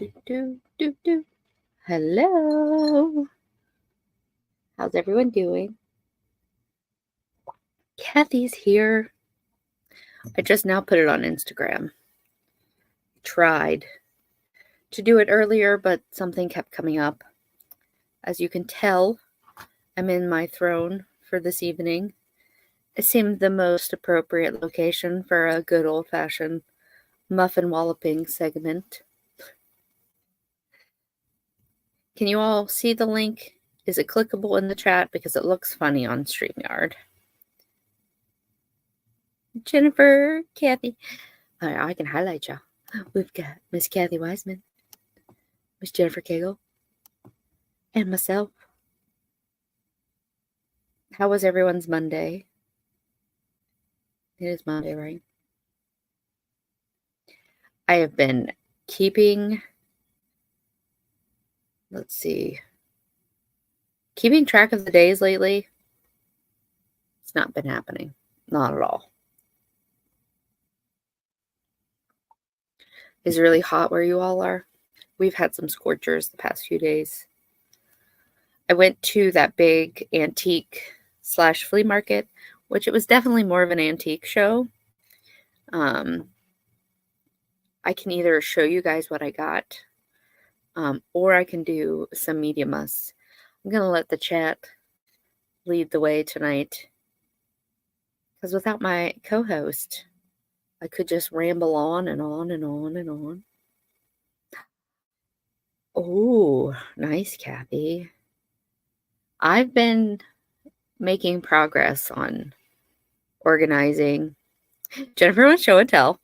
Do. Hello. How's everyone doing? Kathy's here. I just now put it on Instagram. Tried to do it earlier, but something kept coming up. As you can tell, I'm in my throne for this evening. It seemed the most appropriate location for a good old-fashioned Muffin-Walloping segment. Can you all see the link? Is it clickable in the chat? Because it looks funny on StreamYard. Jennifer, Kathy. I can highlight you. We've got Miss Kathy Wiseman, Miss Jennifer Cagle, and myself. How was everyone's Monday? It is Monday, right? I have been keeping track of the days lately. It's not been happening. Not at all. Is it really hot where you all are? We've had some scorchers the past few days. I went to that big antique/flea market, which it was definitely more of an antique show. I can either show you guys what I got, or I can do some media musts. I'm going to let the chat lead the way tonight, because without my co-host, I could just ramble on and on and on and on. Oh, nice, Kathy. I've been making progress on organizing. Jennifer wants show and tell.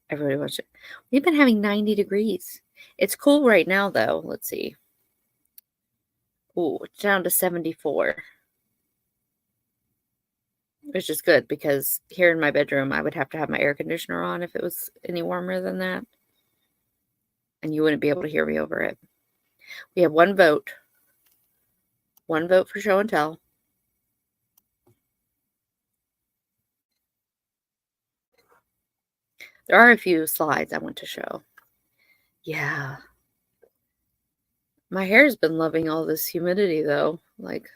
Everybody wants it. We've been having 90 degrees. It's cool right now, though. Let's see. Oh, it's down to 74. Which is good, because here in my bedroom, I would have to have my air conditioner on if it was any warmer than that. And you wouldn't be able to hear me over it. We have one vote. One vote for show and tell. There are a few slides I want to show. Yeah. My hair's been loving all this humidity, though. Like,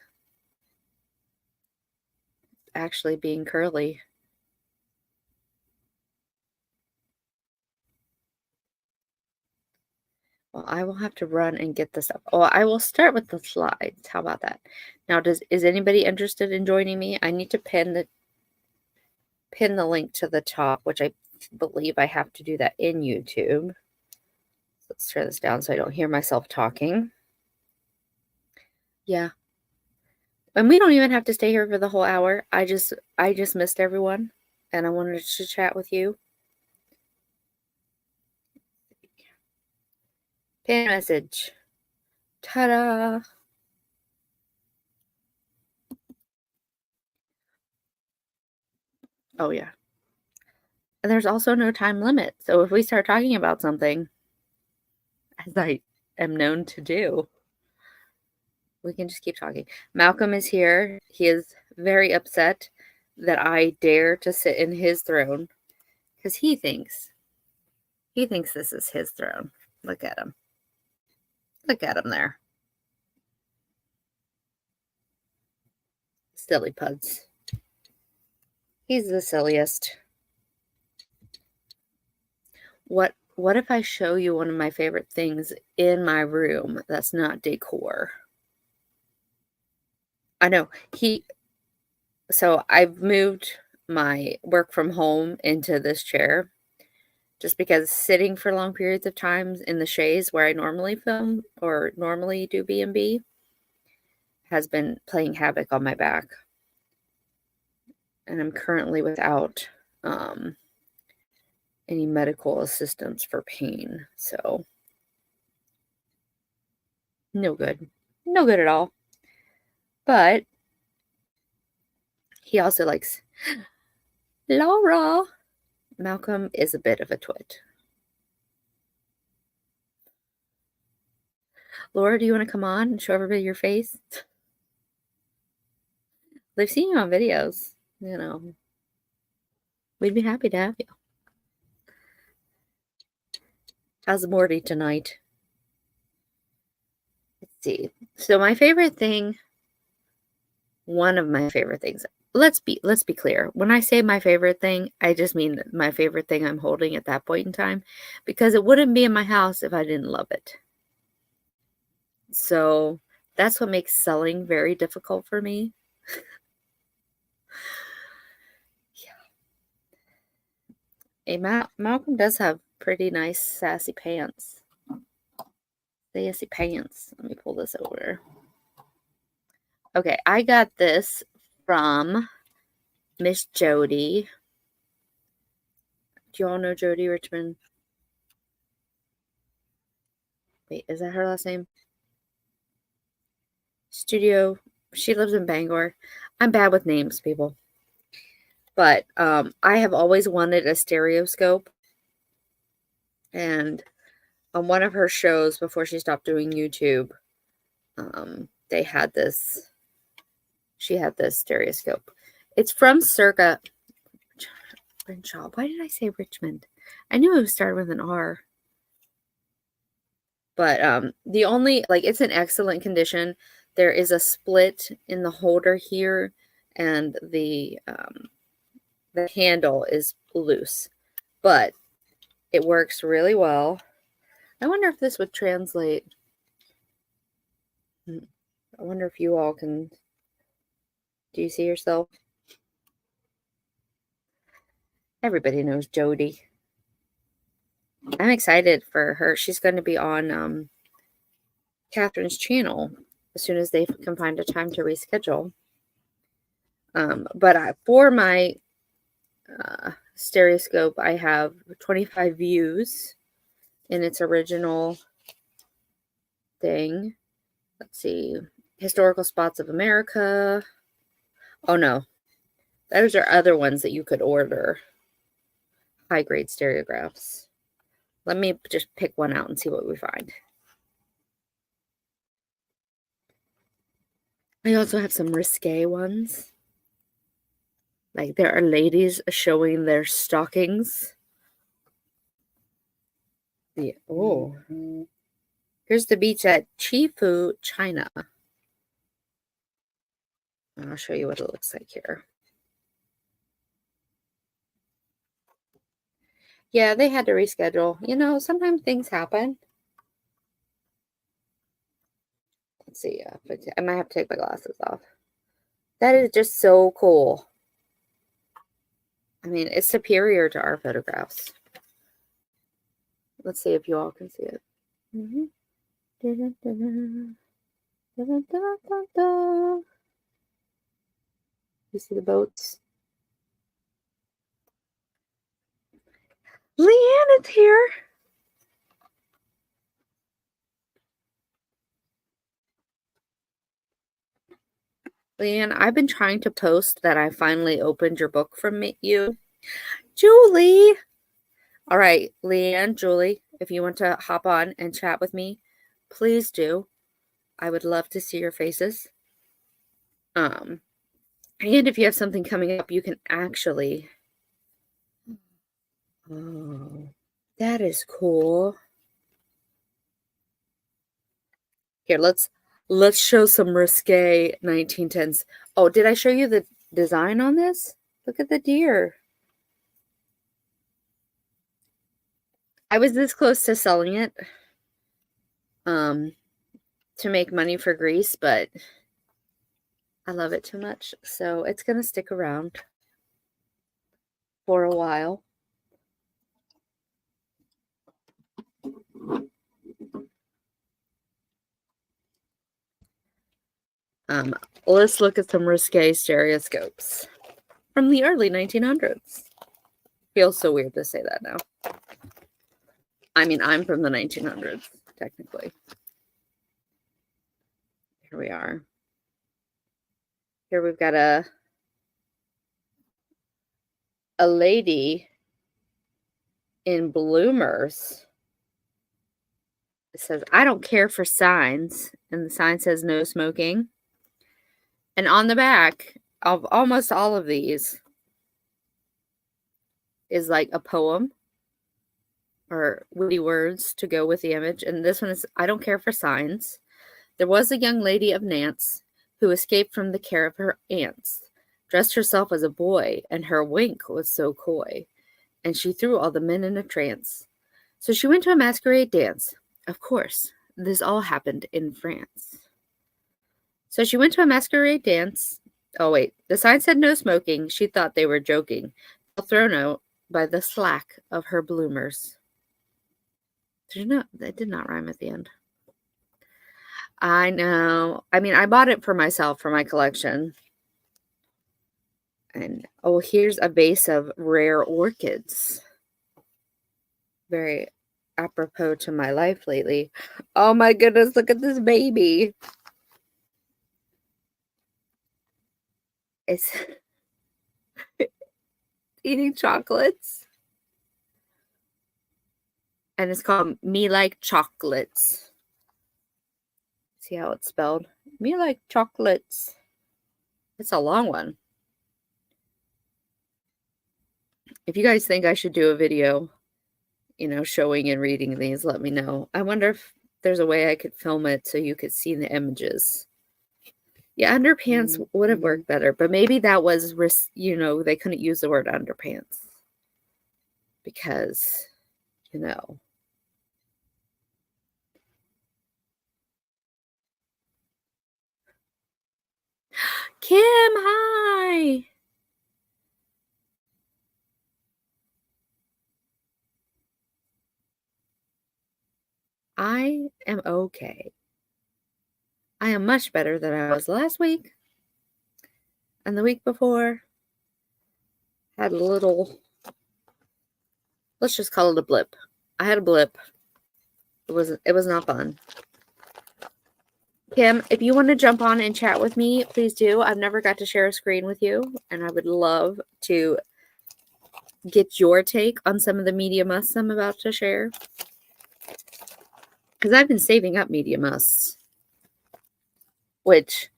actually being curly. Well, I will have to run and get this up. Oh, I will start with the slides. How about that? Now, is anybody interested in joining me? I need to pin the link to the top, which I believe I have to do that in YouTube. Let's turn this down so I don't hear myself talking. Yeah. And we don't even have to stay here for the whole hour. I just missed everyone, and I wanted to chat with you. Pin message. Ta-da! Oh, yeah. And there's also no time limit. So if we start talking about something, as I am known to do, we can just keep talking. Malcolm is here. He is very upset that I dare to sit in his throne, because he thinks this is his throne. Look at him. Look at him there. Silly puds. He's the silliest. What if I show you one of my favorite things in my room that's not decor? I know. So I've moved my work from home into this chair, just because sitting for long periods of time in the chaise where I normally film or normally do B&B has been playing havoc on my back. And I'm currently without any medical assistance for pain. So no good. No good at all. But he also likes Laura. Malcolm is a bit of a twit. Laura, do you want to come on and show everybody your face? They've seen you on videos, you know. We'd be happy to have you. How's Morty tonight? Let's see. So my favorite thing, one of my favorite things. Let's be clear. When I say my favorite thing, I just mean my favorite thing I'm holding at that point in time, because it wouldn't be in my house if I didn't love it. So that's what makes selling very difficult for me. Yeah. Malcolm does have pretty nice sassy pants. Sassy pants. Let me pull this over. Okay, I got this from Miss Jody. Do you all know Jody Richmond? Wait, is that her last name? Studio. She lives in Bangor. I'm bad with names, people. But I have always wanted a stereoscope. And on one of her shows before she stopped doing YouTube, they had this. She had this stereoscope. It's from Circa. Renshaw. Why did I say Richmond? I knew it was started with an R. But the only, like, it's in excellent condition. There is a split in the holder here, and the handle is loose, but it works really well. I wonder if this would translate. I wonder if you all can. Do you see yourself? Everybody knows Jody. I'm excited for her. She's going to be on Catherine's channel as soon as they can find a time to reschedule. But for my stereoscope, I have 25 views in its original thing. Let's see. Historical spots of America. Oh no. Those are other ones that you could order. High-grade stereographs. Let me just pick one out and see what we find. I also have some risque ones. Like, there are ladies showing their stockings. Yeah. Oh. Here's the beach at Chifu, China. And I'll show you what it looks like here. Yeah, they had to reschedule. You know, sometimes things happen. Let's see. I might have to take my glasses off. That is just so cool. I mean, it's superior to our photographs. Let's see if you all can see it. You see the boats? Leanne is here. Leanne, I've been trying to post that I finally opened your book from you. Julie! All right, Leanne, Julie, if you want to hop on and chat with me, please do. I would love to see your faces. And if you have something coming up, you can actually... Oh, that is cool. Here, let's show some risque 1910s. Oh, did I show you the design on this? Look at the deer. I was this close to selling it to make money for Greece, but I love it too much, so it's going to stick around for a while. Let's look at some risque stereoscopes from the early 1900s. Feels so weird to say that now. I mean, I'm from the 1900s, technically. Here we are. Here we've got a lady in bloomers. It says, I don't care for signs. And the sign says no smoking. And on the back of almost all of these is like a poem or witty words to go with the image. And this one is, I don't care for signs. There was a young lady of Nance who escaped from the care of her aunts, dressed herself as a boy, and her wink was so coy, and she threw all the men in a trance. So she went to a masquerade dance. Of course, this all happened in France. So she went to a masquerade dance. Oh, wait. The sign said no smoking. She thought they were joking, thrown out by the slack of her bloomers. That did not rhyme at the end. I know. I mean, I bought it for myself for my collection. And, oh, here's a vase of rare orchids. Very apropos to my life lately. Oh my goodness, look at this baby. It's eating chocolates. And it's called Me Like Chocolates. See how it's spelled? Me Like Chocolates. It's a long one. If you guys think I should do a video, showing and reading these, let me know. I wonder if there's a way I could film it so you could see the images. Yeah, underpants would have worked better, but maybe that was, they couldn't use the word underpants because, Kim, hi. I am okay. I am much better than I was last week and the week before. Had a little, let's just call it a blip. I had a blip. It was not fun. Kim, if you want to jump on and chat with me, please do. I've never got to share a screen with you, and I would love to get your take on some of the media musts I'm about to share. Because I've been saving up media musts, which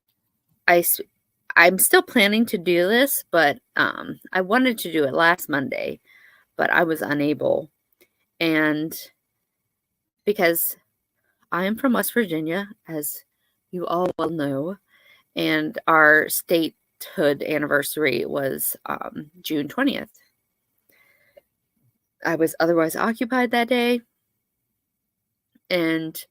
I'm still planning to do this, but I wanted to do it last Monday, but I was unable. And because I am from West Virginia, as you all well know, and our statehood anniversary was June 20th. I was otherwise occupied that day. And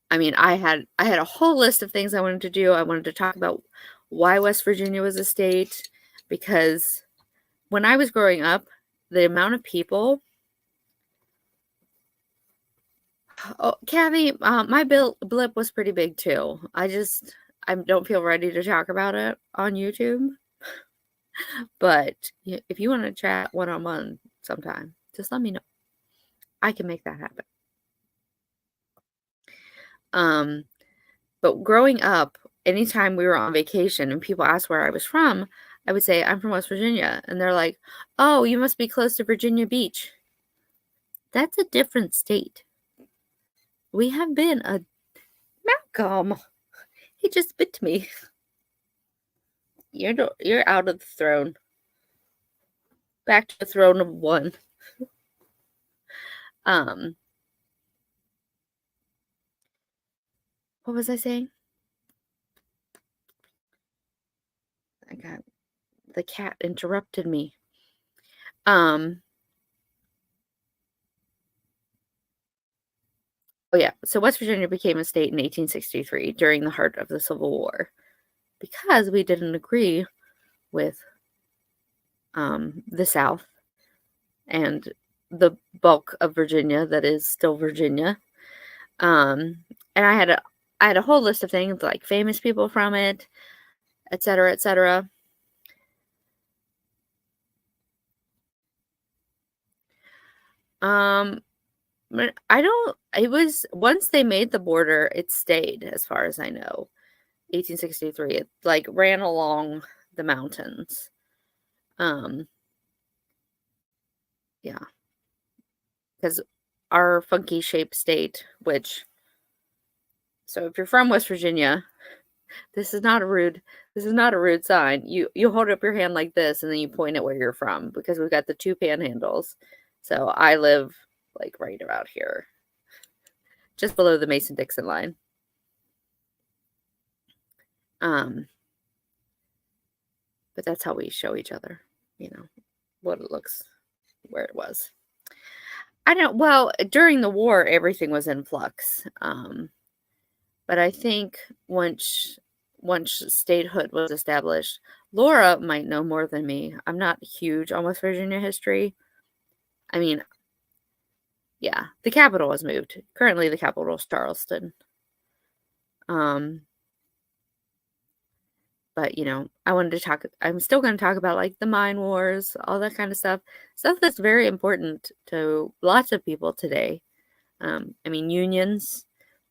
I mean, I had a whole list of things I wanted to do. I wanted to talk about why West Virginia was a state, because when I was growing up, the amount of people. Oh, Kathy, my blip was pretty big too. I don't feel ready to talk about it on YouTube. But if you want to chat one-on-one sometime, just let me know. I can make that happen. But growing up, anytime we were on vacation and people asked where I was from, I would say, I'm from West Virginia. And they're like, oh, you must be close to Virginia Beach. That's a different state. We have been Malcolm. He just bit me. You're out of the throne. Back to the throne of one. What was I saying? The cat interrupted me. Oh yeah, so West Virginia became a state in 1863 during the heart of the Civil War because we didn't agree with the South and the bulk of Virginia that is still Virginia. And I had a whole list of things like famous people from it, etc., etc. It was, once they made the border, it stayed, as far as I know. 1863, it like ran along the mountains. Yeah. Because our funky shaped state, so if you're from West Virginia, this is not a rude sign. You hold up your hand like this and then you point at where you're from, because we've got the two panhandles. So I live like right about here, just below the Mason-Dixon line. But that's how we show each other, what it looks, where it was. Well, during the war, everything was in flux. But I think once statehood was established, Laura might know more than me. I'm not huge on West Virginia history. I mean, yeah, the capital was moved. Currently, the capital is Charleston. But, I wanted to talk I'm still gonna talk about, like, the mine wars, all that kind of stuff. Stuff that's very important to lots of people today. I mean, unions,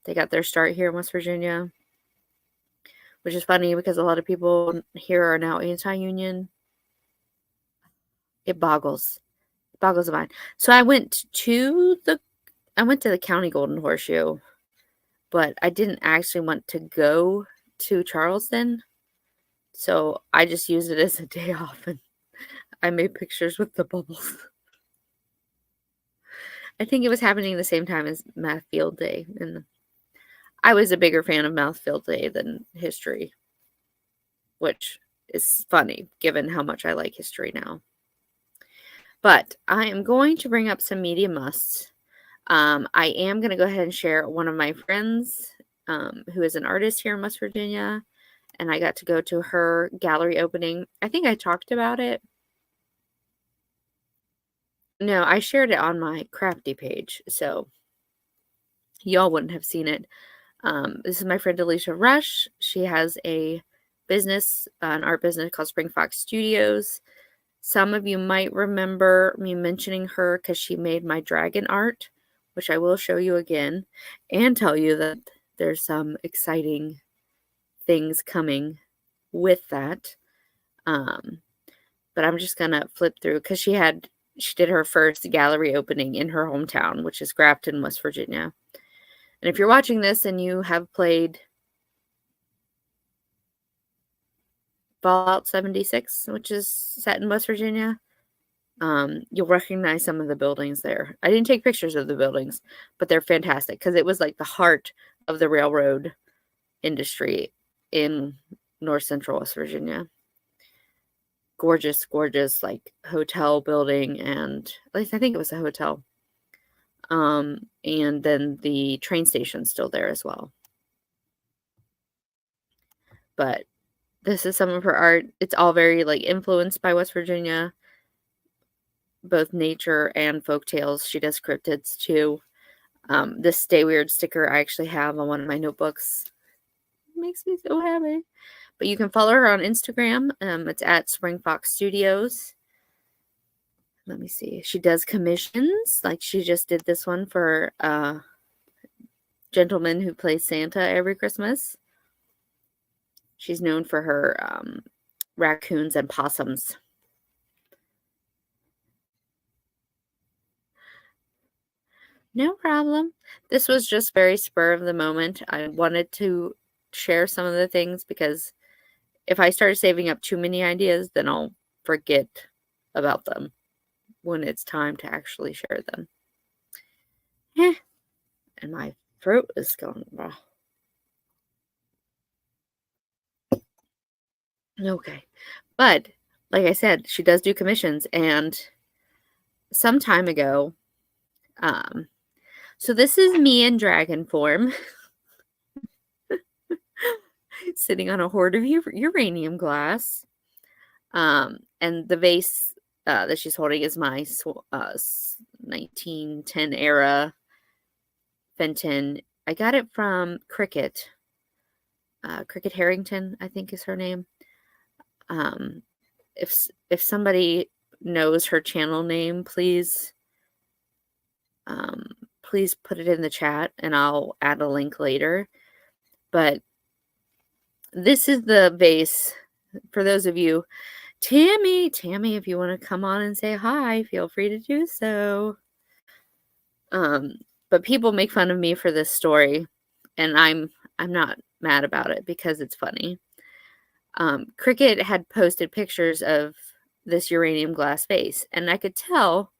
they got their start here in West Virginia, which is funny because a lot of people here are now anti-union. It boggles the mind. So I went to the County Golden Horseshoe, but I didn't actually want to go to Charleston. So I just used it as a day off, and I made pictures with the bubbles. I think it was happening the same time as Math Field Day, and I was a bigger fan of Math Field Day than history, which is funny given how much I like history now. But I am going to bring up some media musts. I am going to go ahead and share one of my friends who is an artist here in West Virginia, and I got to go to her gallery opening. I think I talked about it. No, I shared it on my crafty page, so y'all wouldn't have seen it. This is my friend Alicia Rush. She has a business, an art business called Spring Fox Studios. Some of you might remember me mentioning her because she made my dragon art, which I will show you again, and tell you that there's some exciting things coming with that. But I'm just gonna flip through because she did her first gallery opening in her hometown, which is Grafton, West Virginia. And if you're watching this and you have played Fallout 76, which is set in West Virginia, you'll recognize some of the buildings there. I didn't take pictures of the buildings, but they're fantastic because it was like the heart of the railroad industry in north central West Virginia. Gorgeous, gorgeous, like hotel building, and at least I think it was a hotel. And then the train station's still there as well. But this is some of her art. It's all very like influenced by West Virginia, both nature and folk tales. She does cryptids too. This Stay Weird sticker I actually have on one of my notebooks. It makes me so happy. But you can follow her on Instagram. It's at Spring Fox Studios. Let me see. She does commissions. Like she just did this one for a gentleman who plays Santa every Christmas. She's known for her raccoons and possums. No problem. This was just very spur of the moment. I wanted to share some of the things because if I start saving up too many ideas, then I'll forget about them when it's time to actually share them. And my throat is going raw. Okay. But like I said, she does do commissions, and some time ago, so this is me in dragon form. Sitting on a hoard of uranium glass. And the vase that she's holding is my 1910 era Fenton. I got it from Cricket. Cricket Harrington, I think is her name. If somebody knows her channel name, please put it in the chat and I'll add a link later. But this is the vase for those of you. Tammy, if you want to come on and say hi, feel free to do so. But people make fun of me for this story, and I'm not mad about it because it's funny. Cricket had posted pictures of this uranium glass vase, and I could tell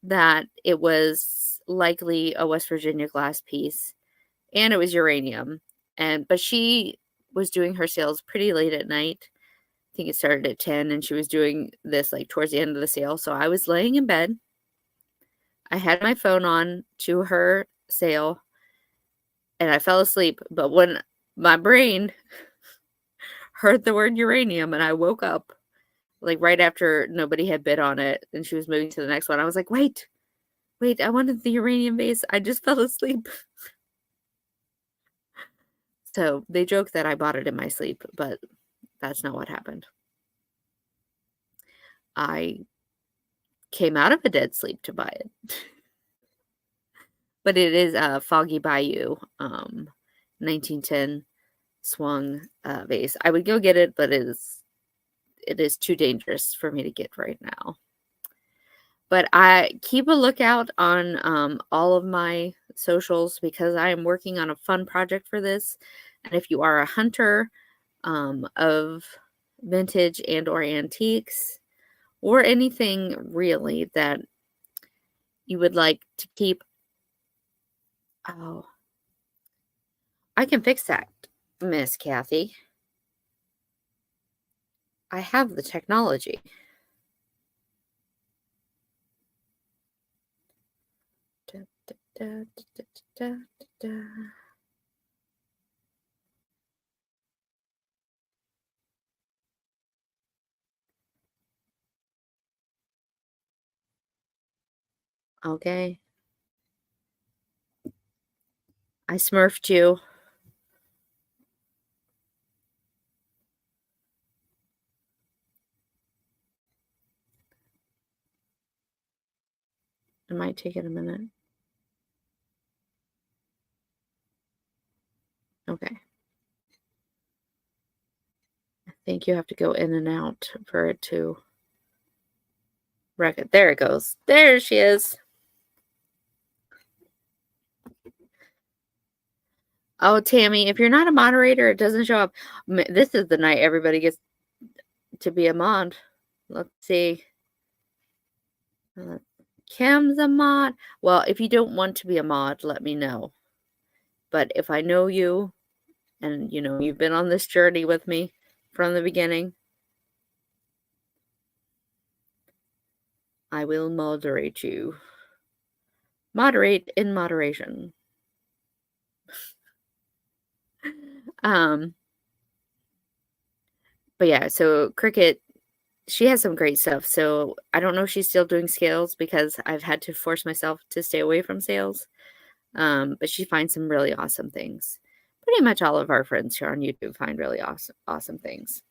that it was likely a West Virginia glass piece, and it was uranium. But she was doing her sales pretty late at night. I think it started at 10, and she was doing this like towards the end of the sale. So I was laying in bed. I had my phone on to her sale, and I fell asleep. But when my brain heard the word uranium and I woke up, like right after nobody had bid on it and she was moving to the next one, I was like, wait, I wanted the uranium base. I just fell asleep. So they joke that I bought it in my sleep, but that's not what happened. I came out of a dead sleep to buy it. But it is a Foggy Bayou 1910 swung vase. I would go get it, but it is too dangerous for me to get right now. But I keep a lookout on all of my socials because I am working on a fun project for this. And if you are a hunter of vintage and or antiques or anything really that you would like to keep, oh, I can fix that, Miss Kathy. I have the technology. Da, da, da, da, da, da, da. Okay. I smurfed you. It might take it a minute. Okay. I think you have to go in and out for it to wreck it. There it goes. There she is. Oh, Tammy, if you're not a moderator, it doesn't show up. This is the night everybody gets to be a mod. Let's see. Kim's a mod. Well, if you don't want to be a mod, let me know. But if I know you, and you know you've been on this journey with me from the beginning, I will moderate you. Moderate in moderation. But yeah, so Cricket, she has some great stuff. So I don't know if she's still doing scales because I've had to force myself to stay away from sales. But she finds some really awesome things. Pretty much all of our friends here on YouTube find really awesome things.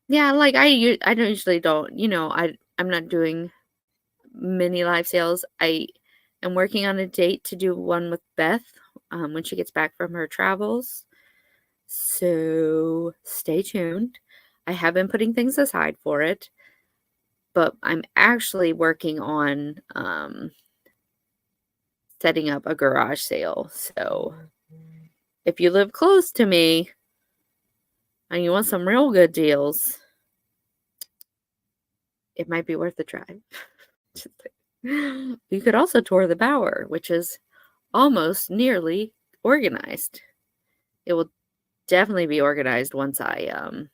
Yeah, like I don't usually don't, I'm not doing many live sales. I am working on a date to do one with Beth when she gets back from her travels. So stay tuned. I have been putting things aside for it, but I'm actually working on setting up a garage sale. So if you live close to me and you want some real good deals, it might be worth the drive. You could also tour the Bower, which is almost nearly organized. It will definitely be organized once because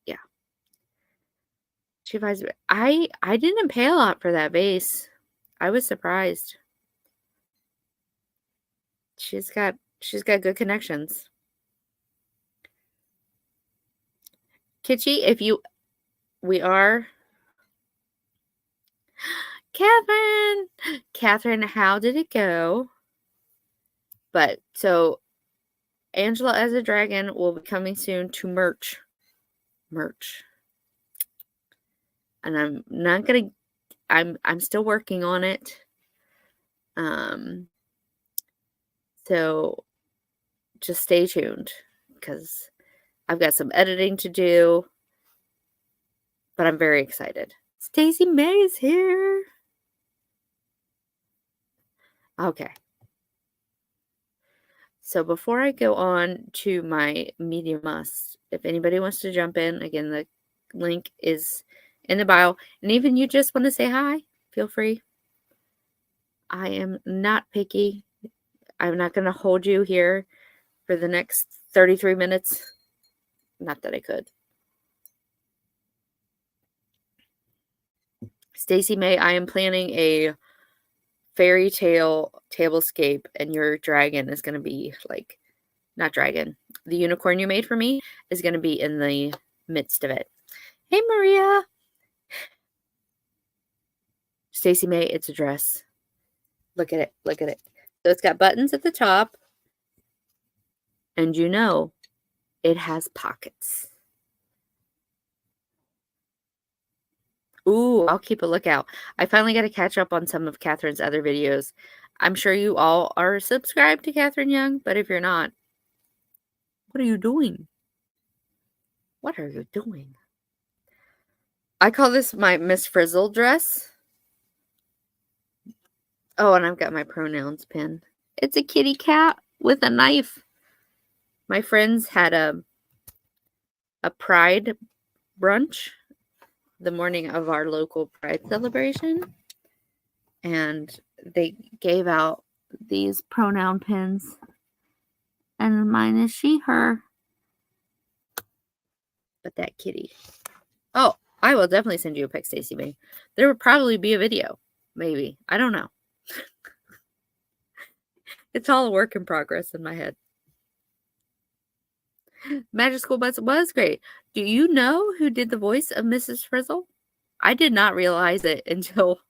yeah. She buys it. I didn't pay a lot for that vase. I was surprised. She's got good connections. Kitschy, we are Catherine, how did it go? But so Angela as a Dragon will be coming soon to merch. And I'm not gonna I'm still working on it. So just stay tuned because I've got some editing to do, but I'm very excited. Stacey May's here. Okay. So before I go on to my media must, if anybody wants to jump in, again, the link is in the bio. And even you just want to say hi, feel free. I am not picky. I'm not going to hold you here for the next 33 minutes. Not that I could. Stacey May, I am planning a fairy tale tablescape, and your dragon is going to be like, not dragon, the unicorn you made for me is going to be in the midst of it. Hey, Maria. Stacey May, it's a dress. Look at it. Look at it. So it's got buttons at the top, and you know it has pockets. Ooh, I'll keep a lookout. I finally got to catch up on some of Catherine's other videos. I'm sure you all are subscribed to Catherine Young, but if you're not, what are you doing? What are you doing? I call this my Miss Frizzle dress. Oh, and I've got my pronouns pin. It's a kitty cat with a knife. My friends had a pride brunch the morning of our local pride celebration, and they gave out these pronoun pins, and mine is she, her. But that kitty. Oh, I will definitely send you a pic, Stacey May. There would probably be a video. Maybe. I don't know. It's all a work in progress in my head. Magic School Bus was great. Do you know who did the voice of Mrs. Frizzle? I did not realize it until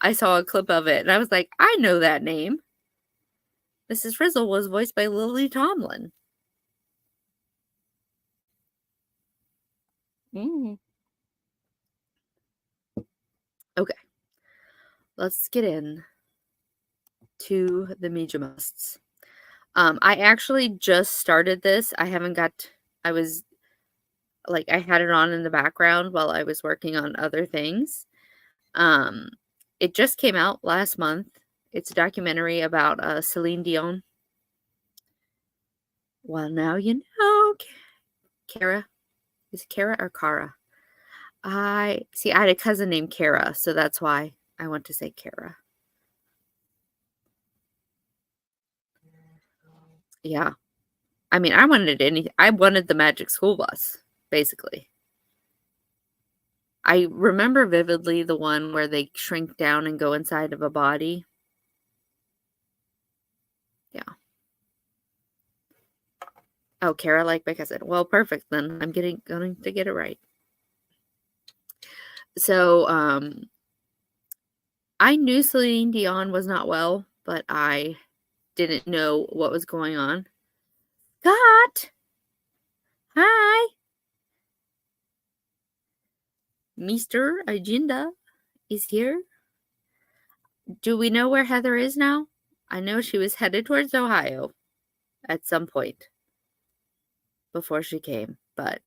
I saw a clip of it, and I was like, I know that name. Mrs. Frizzle was voiced by Lily Tomlin. Okay. Let's get in to the media musts. I actually just started this. I haven't got, I was like, I had it on in the background while I was working on other things. It just came out last month. It's a documentary about Celine Dion. Well, now you know. Kara. Is it Kara or Kara? I had a cousin named Kara, so that's why I want to say Kara. Yeah. I mean, I wanted the Magic School Bus, basically. I remember vividly the one where they shrink down and go inside of a body. Yeah. Oh, Kara, like my cousin. Well, perfect. Then I'm going to get it right. So, I knew Celine Dion was not well, but I didn't know what was going on. Scott! Hi! Mr. Agenda is here. Do we know where Heather is now? I know she was headed towards Ohio at some point before she came, but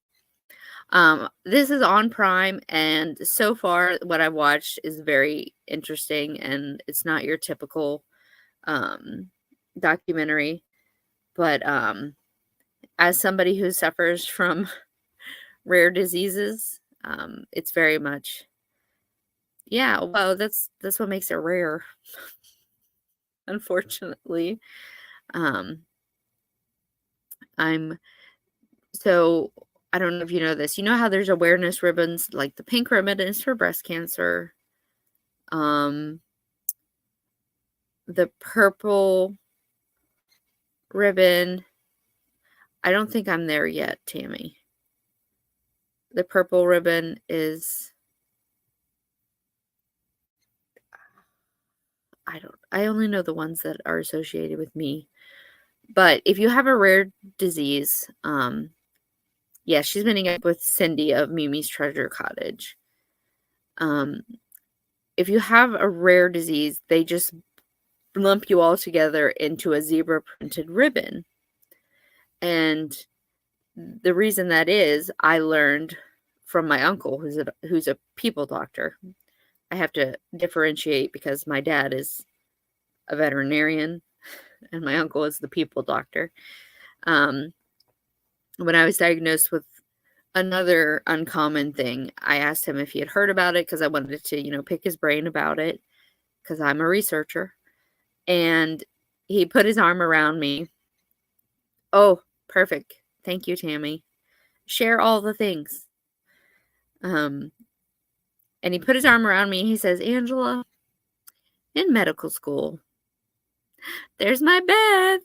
this is on Prime, and so far what I've watched is very interesting, and it's not your typical documentary, but as somebody who suffers from rare diseases, it's very much, yeah, well, that's what makes it rare. Unfortunately. So I don't know if you know this. You know how there's awareness ribbons, like the pink ribbon is for breast cancer. The purple ribbon, I don't think I'm there yet, Tammy. The purple ribbon is, I only know the ones that are associated with me. But if you have a rare disease, yeah, she's meeting up with Cindy of Mimi's Treasure Cottage. If you have a rare disease, they just lump you all together into a zebra printed ribbon. And the reason that is, I learned from my uncle, who's a people doctor. I have to differentiate because my dad is a veterinarian and my uncle is the people doctor. When I was diagnosed with Another uncommon thing, I asked him if he had heard about it because I wanted to, pick his brain about it because I'm a researcher. And he put his arm around me. Oh, perfect. Thank you, Tammy. Share all the things. And he put his arm around me. He says, Angela, in medical school, there's my Beth.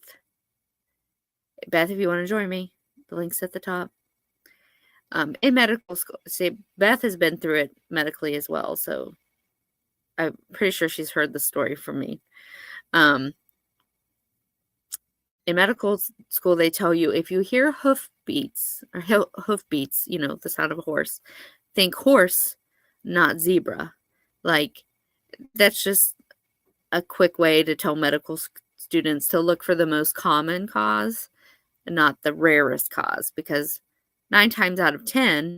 Beth, if you want to join me, the link's at the top. In medical school, see, Beth has been through it medically as well, so I'm pretty sure she's heard the story from me. In medical school, they tell you if you hear hoofbeats, the sound of a horse, think horse, not zebra. Like, that's just a quick way to tell medical students to look for the most common cause and not the rarest cause, because 9 times out of 10,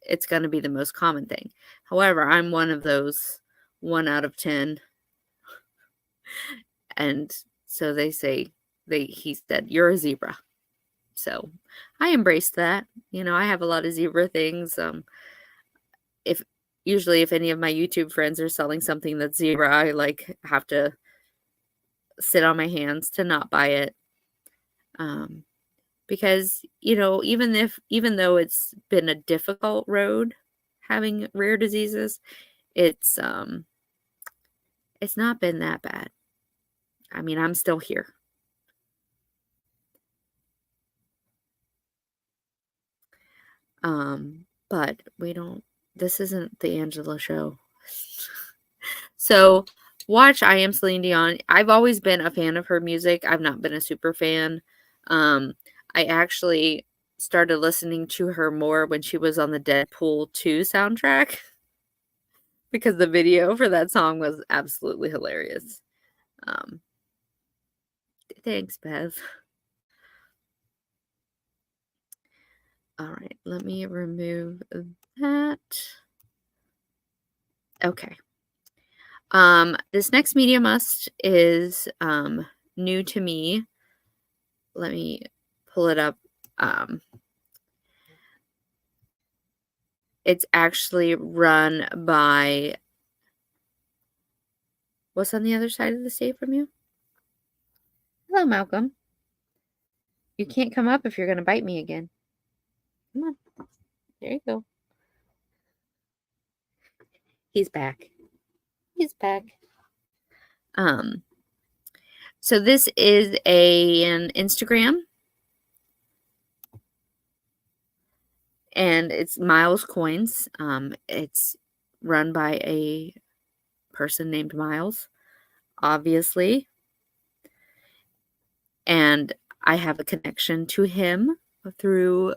it's going to be the most common thing. However, I'm one of those 1 out of 10. And so they say, he said, you're a zebra. So I embraced that. I have a lot of zebra things. If any of my YouTube friends are selling something that's zebra, I have to sit on my hands to not buy it. Because, even though it's been a difficult road having rare diseases, it's not been that bad. I mean, I'm still here. But this isn't the Angela show. So watch I Am Celine Dion. I've always been a fan of her music. I've not been a super fan. I actually started listening to her more when she was on the Deadpool 2 soundtrack because the video for that song was absolutely hilarious. Thanks, Bev. All right, let me remove that. Okay. This next media must is new to me. Let me pull it up. It's actually run by, what's on the other side of the state from you? Hello, Malcolm. You can't come up if you're going to bite me again. Come on. There you go. He's back. He's back. So this is an Instagram. And it's Miles Coins. It's run by a person named Miles, obviously. And I have a connection to him through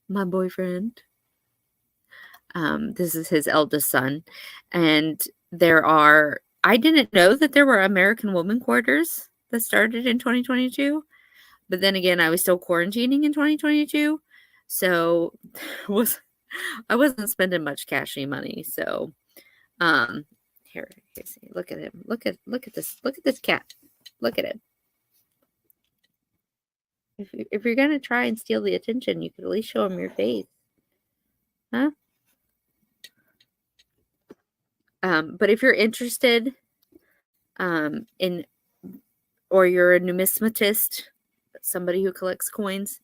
my boyfriend. This is his eldest son. And I didn't know that there were American Woman Quarters that started in 2022. But then again, I was still quarantining in 2022. So I wasn't spending much cashy money. So here, see, look at him. Look at this. Look at this cat. Look at it. If you're gonna try and steal the attention, you could at least show him your face. Huh? But if you're interested or you're a numismatist, somebody who collects coins,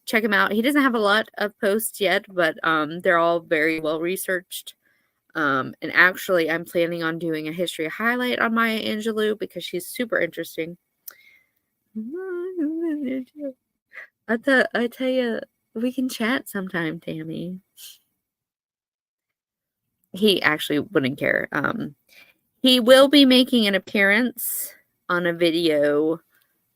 check him out. He doesn't have a lot of posts yet, but they're all very well researched. And actually, I'm planning on doing a history highlight on Maya Angelou because she's super interesting. I tell you, we can chat sometime, Tammy. He actually wouldn't care. He will be making an appearance on a video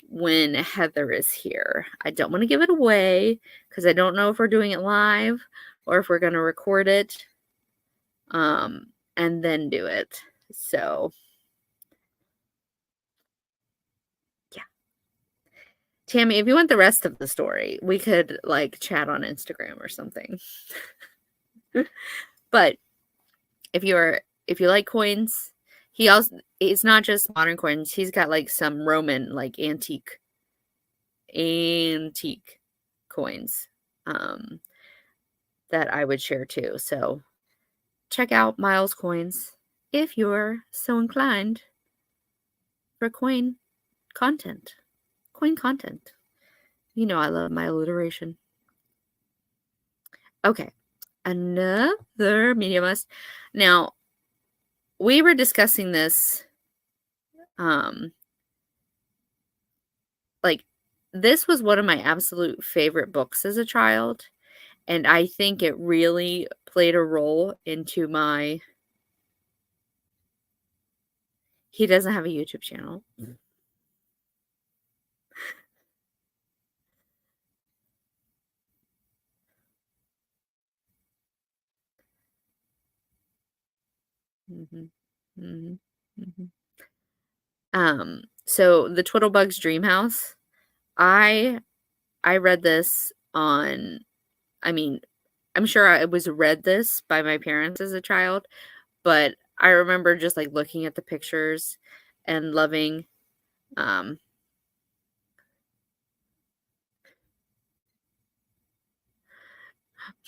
when Heather is here. I don't want to give it away because I don't know if we're doing it live or if we're going to record it and then do it. So, yeah. Tammy, if you want the rest of the story, we could chat on Instagram or something. But if you like coins, it's not just modern coins. He's got some Roman antique coins. that I would share too. So check out Miles Coins if you're so inclined for content. Coin content. You know I love my alliteration. Okay. Another medium list. Now, we were discussing this, like, this was one of my absolute favorite books as a child, and I think it really played a role into my he doesn't have a YouTube channel. Mhm. Mhm. Mhm. So the Twiddlebug's Dream House, I I read this on I mean, I'm sure I was read this by my parents as a child, but I remember just, like, looking at the pictures and loving, um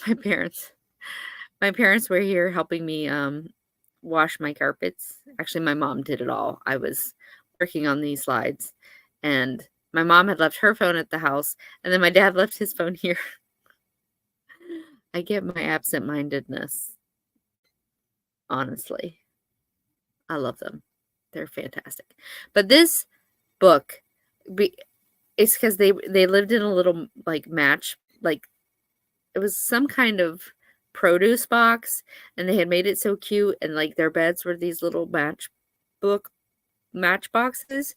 my parents my parents were here helping me, wash my carpets. Actually, my mom did it all. I was working on these slides, and my mom had left her phone at the house, and then my dad left his phone here. I get my absent-mindedness, honestly. I love them. They're fantastic. But this book, be it's because they lived in a little, like, it was some kind of produce box, and they had made it so cute, and, like, their beds were these little book matchboxes,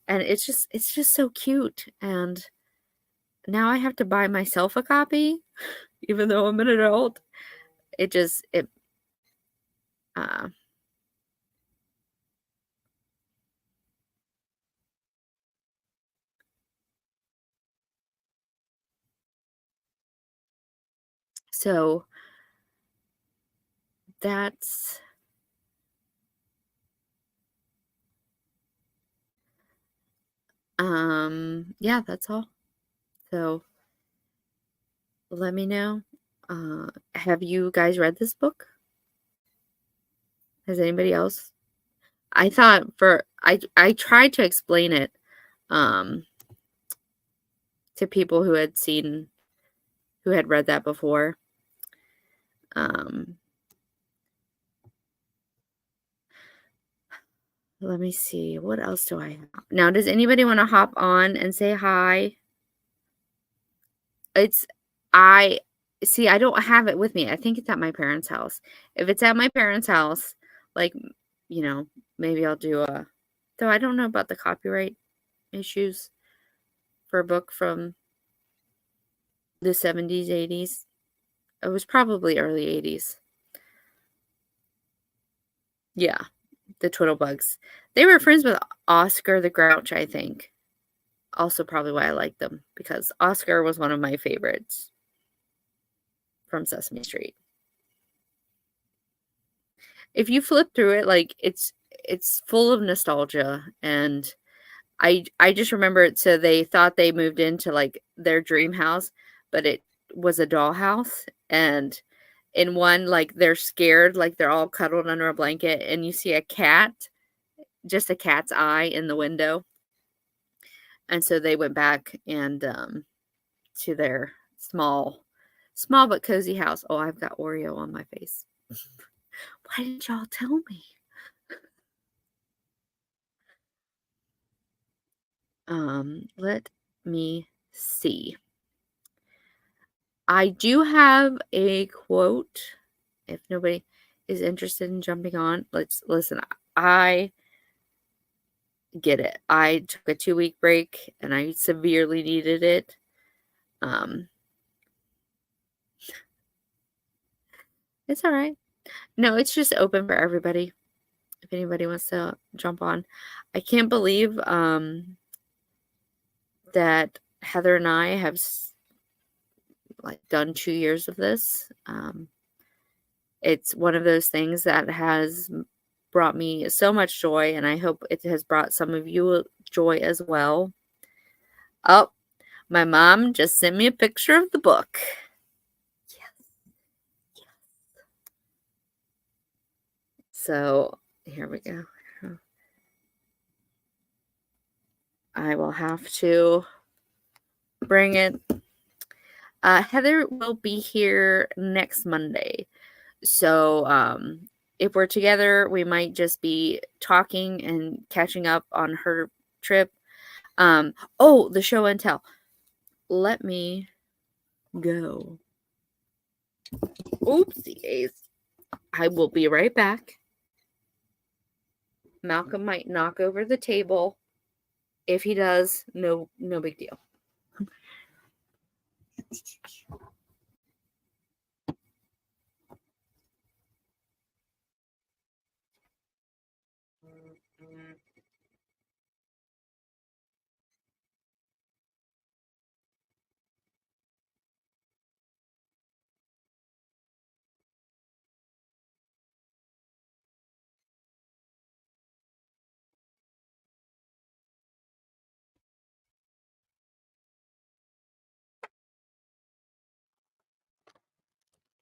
and it's just so cute, and now I have to buy myself a copy, even though I'm an adult. It just it, uh so that's, yeah, that's all. So, let me know. Have you guys read this book? Has anybody else? I thought for I tried to explain it, um, to people who had read that before. Um, let me see, what else do I have? Now, does anybody wanna hop on and say hi? It's I see, I don't have it with me. I think it's at my parents' house. If it's at my parents' house, like, you know, maybe I'll do a though I don't know about the copyright issues for a book from the 70s, 80s. It was probably early 80s. Yeah, the Twiddlebugs. They were friends with Oscar the Grouch, I think. Also probably why I like them, because Oscar was one of my favorites from Sesame Street. If you flip through it, like, it's full of nostalgia, and I just remember it so they thought they moved into, like, their dream house, but it was a dollhouse, and in one, like, they're scared, like, they're all cuddled under a blanket, and you see a cat, just a cat's eye in the window, and so they went back and, to their small but cozy house. Oh, I've got Oreo on my face. Why didn't y'all tell me? Let me see. I do have a quote. If nobody is interested in jumping on, let's listen. I get it. I took a 2-week break and I severely needed it. Um, it's all right. No, it's just open for everybody. If anybody wants to jump on. I can't believe that Heather and I have like done 2 years of this. It's one of those things that has brought me so much joy, and I hope it has brought some of you joy as well. Oh, my mom just sent me a picture of the book. Yes. So here we go. I will have to bring it. Heather will be here next Monday. So if we're together, we might just be talking and catching up on her trip. Oh, the show and tell. Let me go. Oopsies. I will be right back. Malcolm might knock over the table. If he does, no big deal.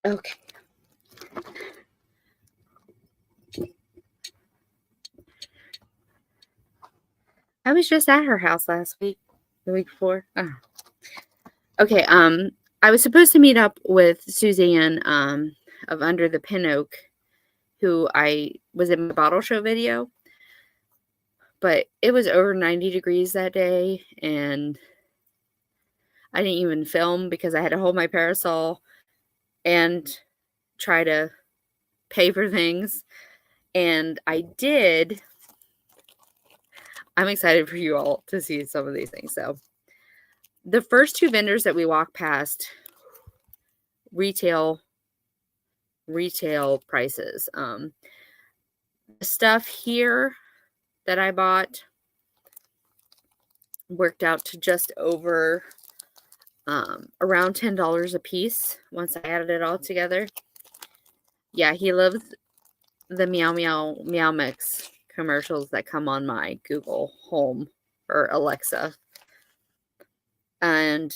Okay. I was just at her house last week, the week before. Oh. Okay, I was supposed to meet up with Suzanne of Under the Pin Oak, who I was in my bottle show video, but it was over 90 degrees that day, and I didn't even film because I had to hold my parasol and try to pay for things, and I did. I'm excited for you all to see some of these things. So the first two vendors that we walked past, retail prices. The stuff here that I bought worked out to just over around $10 a piece once I added it all together. Yeah, he loves the Meow Meow Meow Mix commercials that come on my Google Home or Alexa. And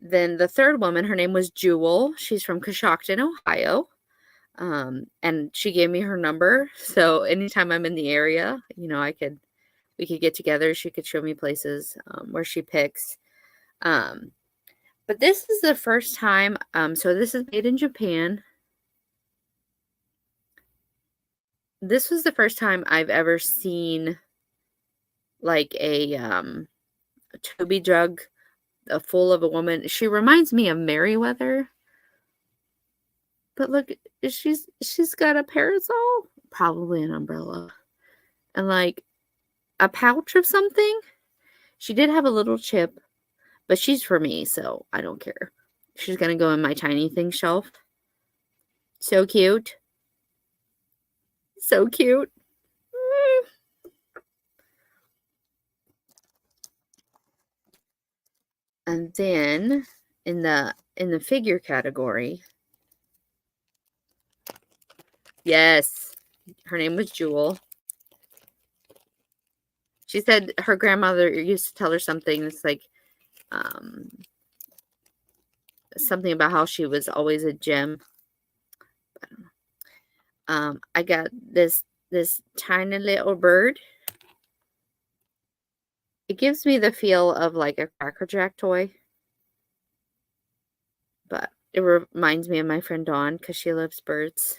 then the third woman, her name was Jewel. She's from Coshocton, Ohio. And she gave me her number. So anytime I'm in the area, we could get together. She could show me places where she picks. But this is the first time. So this is made in Japan. This was the first time I've ever seen like a Toby jug full of a woman. She reminds me of Merriweather. But look, she's got a parasol, probably an umbrella, and like a pouch of something. She did have a little chip, but she's for me, so I don't care. She's gonna go in my tiny thing shelf. So cute. So cute. And then in the figure category, yes, her name was Jewel. She said her grandmother used to tell her something. It's like something about how she was always a gem. I don't know. I got this tiny little bird. It gives me the feel of like a Cracker Jack toy. But it reminds me of my friend Dawn because she loves birds.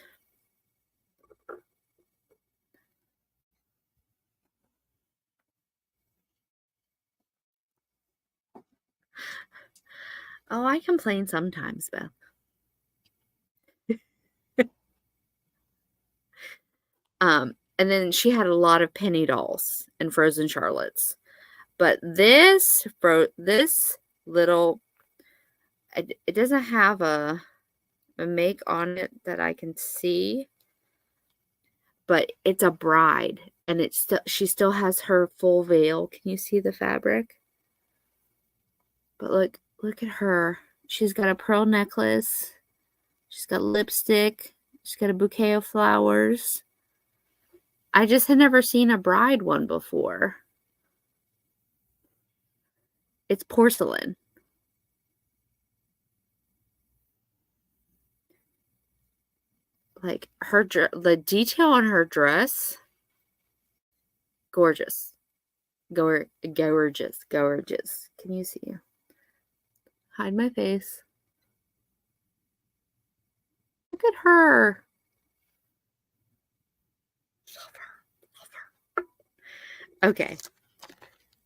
Oh, I complain sometimes, Beth. And then she had a lot of penny dolls and frozen Charlottes. But this little, it doesn't have a make on it that I can see, but it's a bride, and she still has her full veil. Can you see the fabric? But look at her. She's got a pearl necklace. She's got lipstick. She's got a bouquet of flowers. I just had never seen a bride one before. It's porcelain. Like, the detail on her dress, gorgeous. Gorgeous. Gorgeous. Can you see? Hide my face. Look at her. Love her. Okay.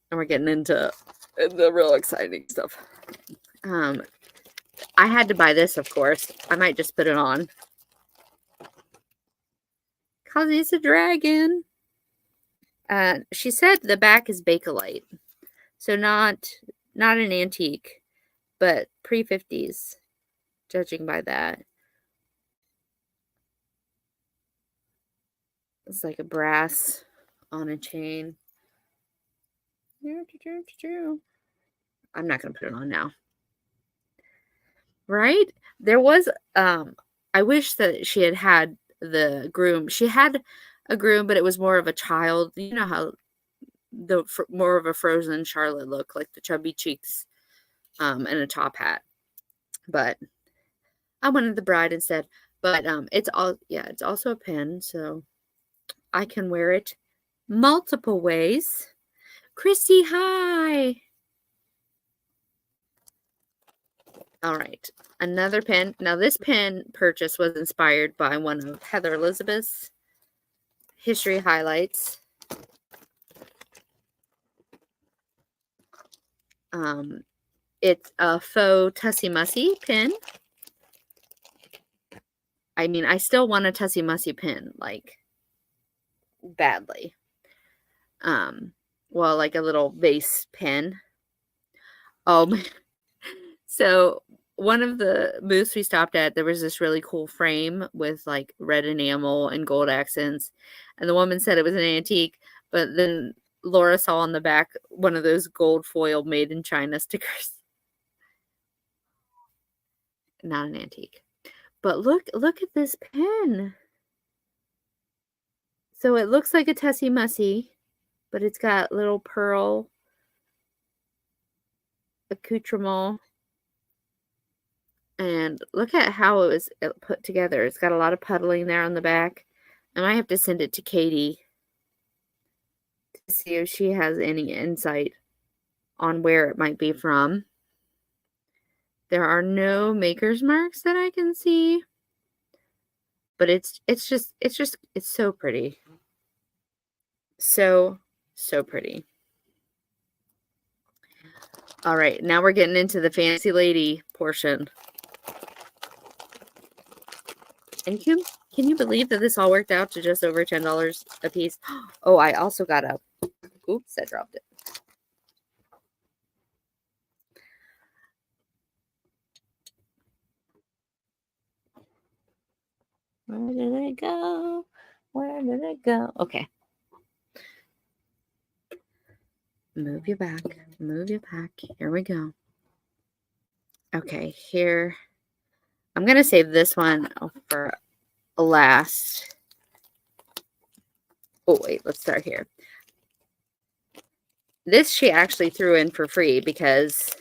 And we're getting into the real exciting stuff. I had to buy this, of course. I might just put it on. Because it's a dragon. She said the back is Bakelite. So not an antique, but pre-50s, judging by that. It's like a brass on a chain. I'm not going to put it on now. Right? There was, I wish that she had the groom. She had a groom, but it was more of a child. You know how more of a frozen Charlotte look, like the chubby cheeks, and a top hat. But I wanted the bride instead. But it's also a pin, so I can wear it multiple ways. Christy, hi. All right, another pin. Now this pin purchase was inspired by one of Heather Elizabeth's history highlights. It's a faux Tussie Mussy pin. I mean, I still want a Tussie Mussy pin, like, badly. Well, like a little vase pin. So one of the booths we stopped at, there was this really cool frame with like red enamel and gold accents. And the woman said it was an antique, but then Laura saw on the back one of those gold foil made in China stickers. Not an antique. But look at this pen. So it looks like a Tussie Mussy, but it's got little pearl accoutrement. And look at how it was put together. It's got a lot of puddling there on the back. I might have to send it to Katie to see if she has any insight on where it might be from. There are no maker's marks that I can see. But it's so pretty. So pretty. All right, now we're getting into the fancy lady portion. And can you believe that this all worked out to just over $10 a piece? Oh, I also got a, oops, I dropped it. Where did it go? Where did it go? Okay. Move your back. Move your back. Here we go. Okay, here. I'm going to save this one for last. Oh, wait, let's start here. This she actually threw in for free because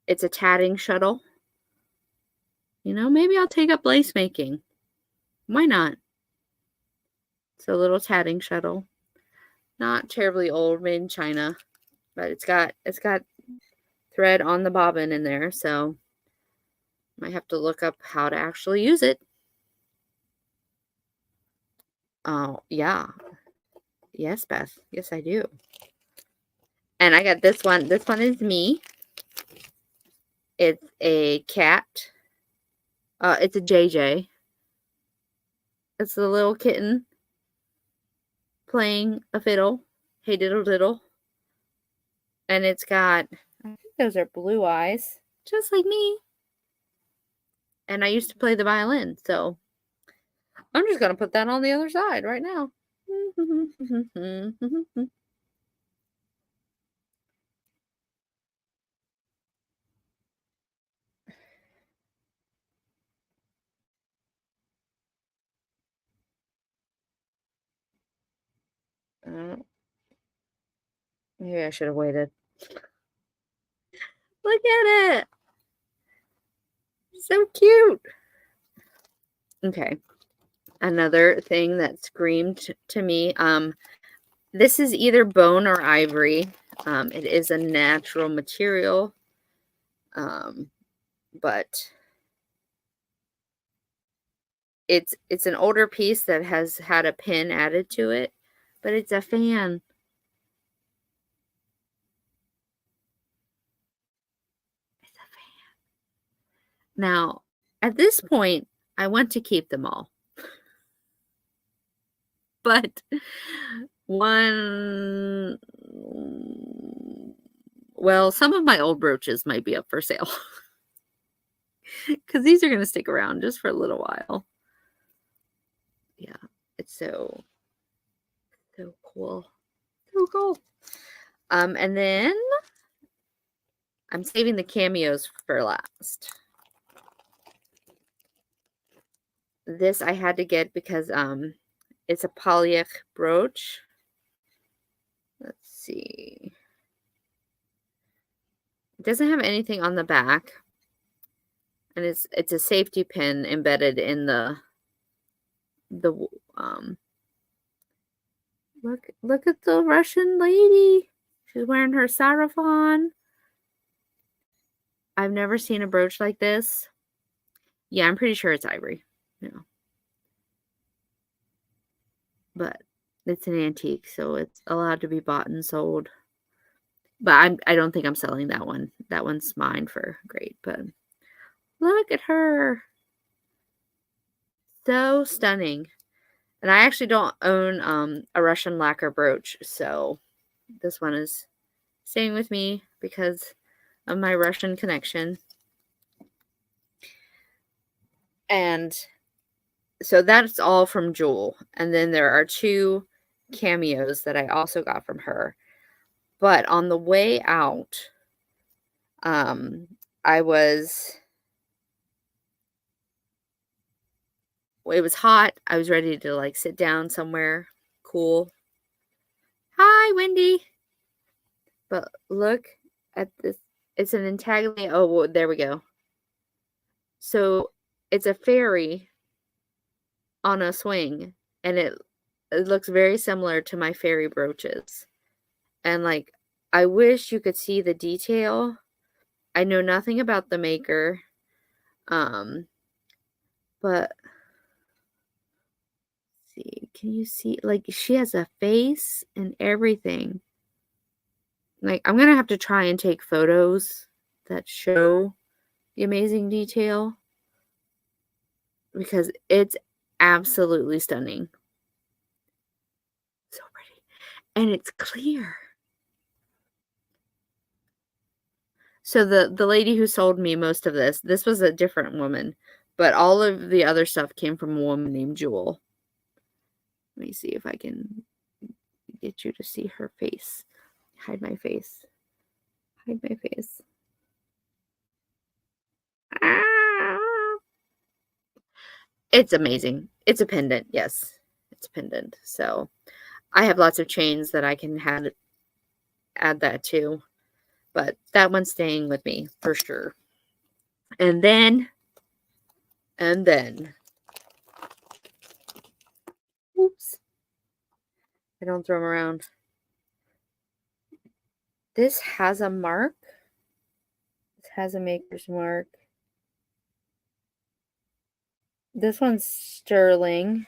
it's a tatting shuttle. You know, maybe I'll take up lace making. Why not? It's a little tatting shuttle. Not terribly old, made in China, but it's got thread on the bobbin in there, so might have to look up how to actually use it. Oh, yeah. Yes, Beth. Yes, I do. And I got this one. This one is me. It's a cat. It's a JJ. It's a little kitten playing a fiddle. Hey diddle diddle. And it's got, I think those are blue eyes, just like me. And I used to play the violin, so I'm just going to put that on the other side right now. Maybe I should have waited. Look at it. So cute. Okay. Another thing that screamed to me, this is either bone or ivory. It is a natural material, but it's an older piece that has had a pin added to it, but it's a fan. It's a fan. Now, at this point, I want to keep them all. But one well, some of my old brooches might be up for sale. Because these are gonna stick around just for a little while. Yeah, it's so cool. So cool. And then I'm saving the cameos for last. This I had to get because it's a polyech brooch. Let's see. It doesn't have anything on the back. And it's a safety pin embedded in the look at the Russian lady. She's wearing her sarafan. I've never seen a brooch like this. Yeah, I'm pretty sure it's ivory. Yeah. But it's an antique, so it's allowed to be bought and sold. But I don't think I'm selling that one. That one's mine for great, but look at her. So stunning. And I actually don't own a Russian lacquer brooch, so this one is staying with me because of my Russian connection. And so that's all from Jewel. And then there are 2 cameos that I also got from her. But on the way out, it was hot. I was ready to like sit down somewhere cool. Hi, Wendy. But look at this. It's an intaglio. Oh, well, there we go. So it's a fairy on a swing, and it looks very similar to my fairy brooches. And like, I wish you could see the detail. I know nothing about the maker, but see, can you see? Like, she has a face and everything. Like, I'm gonna have to try and take photos that show the amazing detail because it's absolutely stunning. So pretty. And it's clear. So the lady who sold me most of this was a different woman, but all of the other stuff came from a woman named Jewel. Let me see if I can get you to see her face. Hide my face. Hide my face. Ah! It's amazing. It's a pendant. Yes, it's a pendant. So I have lots of chains that I can add that to, but that one's staying with me for sure. And then, oops, I don't throw them around. This has a mark. This has a maker's mark. This one's sterling.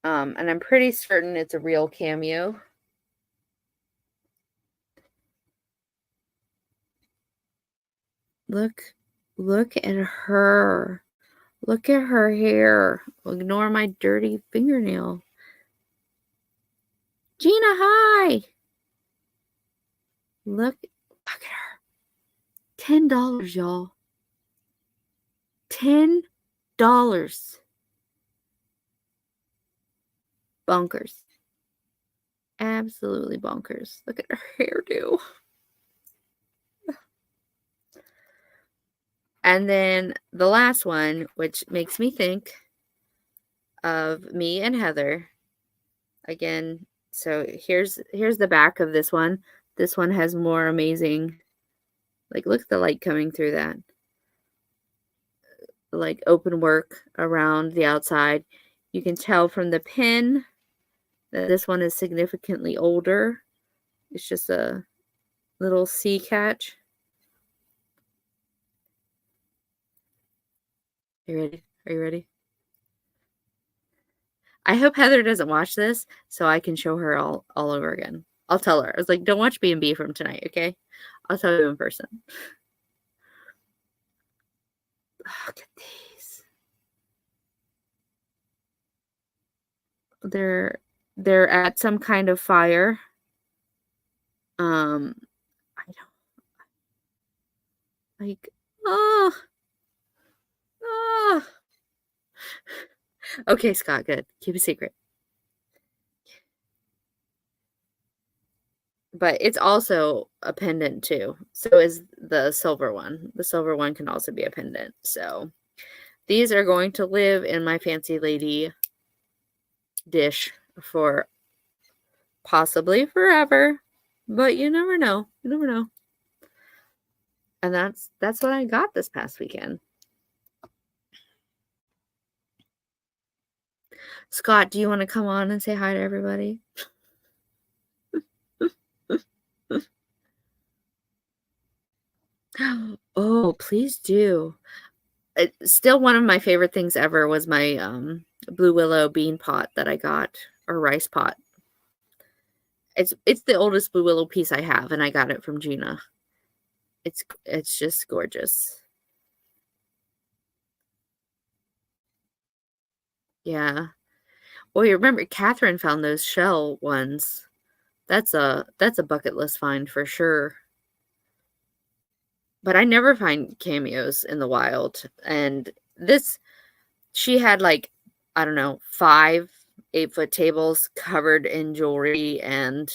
And I'm pretty certain it's a real cameo. Look at her. Look at her hair. Ignore my dirty fingernail. Gina, hi. Look at her. $10, y'all. $10. Bonkers. Absolutely bonkers. Look at her hairdo. And then the last one, which makes me think of me and Heather. Again, so here's the back of this one. This one has more amazing, like, look at the light coming through that. like open work around the outside. You can tell from the pin that this one is significantly older. It's just a little C catch. You ready? Are you ready? I hope Heather doesn't watch this so I can show her all over again. I'll tell her. I was like, don't watch B&B from tonight, okay? I'll tell you in person. Look at these. They're at some kind of fire. I don't like, oh, oh. Okay, Scott, good. Keep a secret. But it's also a pendant too. So is the silver one. The silver one can also be a pendant. So these are going to live in my fancy lady dish for possibly forever. But you never know. You never know. And that's what I got this past weekend. Scott, do you want to come on and say hi to everybody? Oh, please do. Still one of my favorite things ever was my blue willow bean pot that I got, or rice pot. It's the oldest blue willow piece I have, and I got it from Gina. It's just gorgeous. Yeah. Well, you remember Catherine found those shell ones. That's a bucket list find for sure. But I never find cameos in the wild. And this, she had like, I don't know, 5 8-foot tables covered in jewelry. And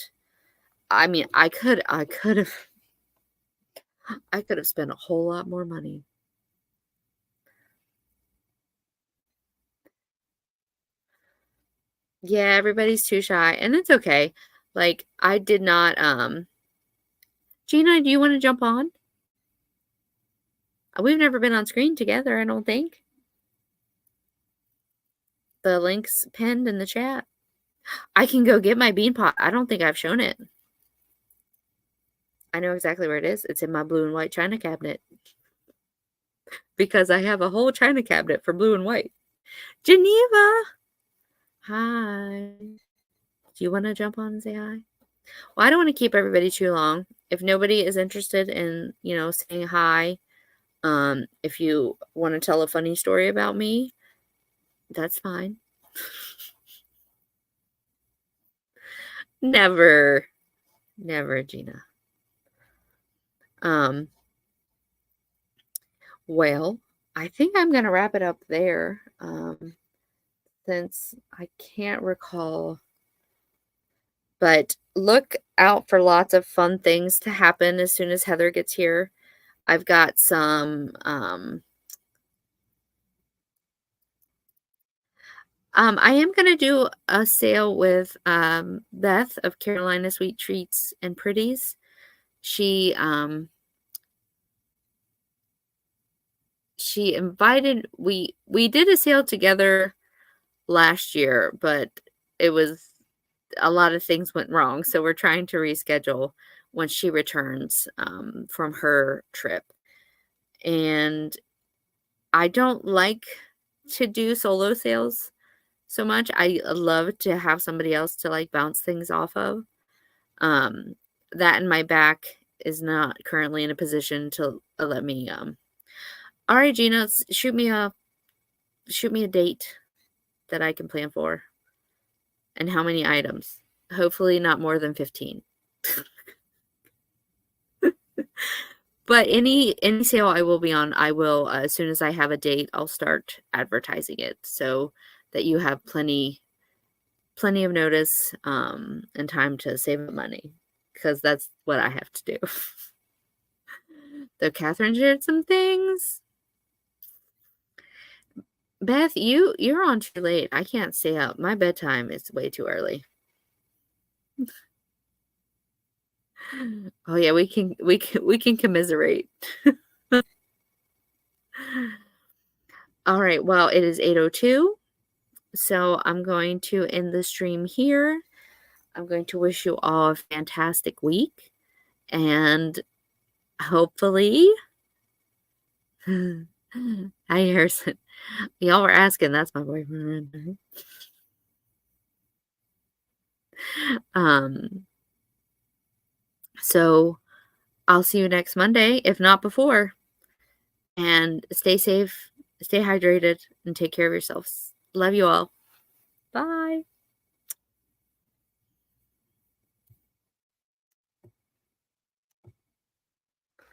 I mean, I could have spent a whole lot more money. Yeah, everybody's too shy, and it's okay. Like, I did not, Gina, do you want to jump on? We've never been on screen together, I don't think. The link's pinned in the chat. I can go get my bean pot. I don't think I've shown it. I know exactly where it is. It's in my blue and white china cabinet. Because I have a whole china cabinet for blue and white. Geneva! Hi. Do you want to jump on and say hi? Well, I don't want to keep everybody too long. If nobody is interested in, saying hi, if you want to tell a funny story about me, that's fine. Never, Gina. Well, I think I'm gonna wrap it up there. Since I can't recall, but look out for lots of fun things to happen as soon as Heather gets here. I've got some I am going to do a sale with Beth of Carolina Sweet Treats and Pretties. She invited, we did a sale together last year, but it was a lot of things went wrong, so we're trying to reschedule when she returns from her trip. And I don't like to do solo sales so much. I love to have somebody else to like bounce things off of. That and my back is not currently in a position to let me all right, Gina, shoot me a date that I can plan for. And how many items? Hopefully not more than 15. But any sale I will be on, I will, as soon as I have a date, I'll start advertising it so that you have plenty of notice and time to save money, because that's what I have to do. Though Catherine shared some things. Beth, you're on too late. I can't stay up. My bedtime is way too early. Oh yeah, we can commiserate. All right, well, it is 8:02, so I'm going to end the stream here. I'm going to wish you all a fantastic week, and hopefully Hi, Harrison. Y'all were asking, that's my boyfriend right there. So I'll see you next Monday, if not before. And stay safe, stay hydrated, and take care of yourselves. Love you all. Bye.